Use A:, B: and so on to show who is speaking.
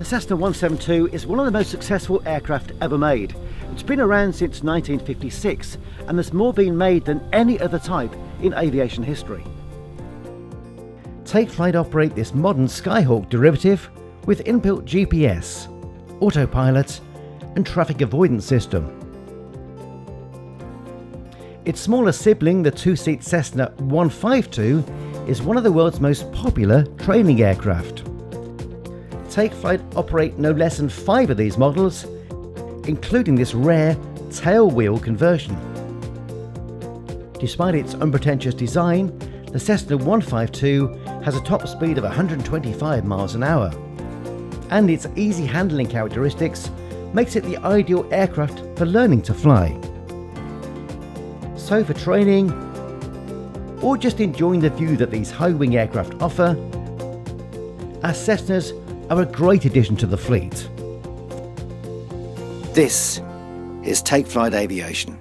A: The Cessna 172 is one of the most successful aircraft ever made. It's been around since 1956 and there's more been made than any other type in aviation history. Take Flight operate this modern Skyhawk derivative with inbuilt GPS, autopilot and traffic avoidance system. Its smaller sibling, the two-seat Cessna 152, is one of the world's most popular training aircraft. Take Flight operate no less than 5 of these models, including this rare tailwheel conversion. Despite its unpretentious design, the Cessna 152 has a top speed of 125 miles an hour, and its easy handling characteristics makes it the ideal aircraft for learning to fly. So for training, or just enjoying the view that these high-wing aircraft offer, our Cessnas are a great addition to the fleet. This is Take Flight Aviation.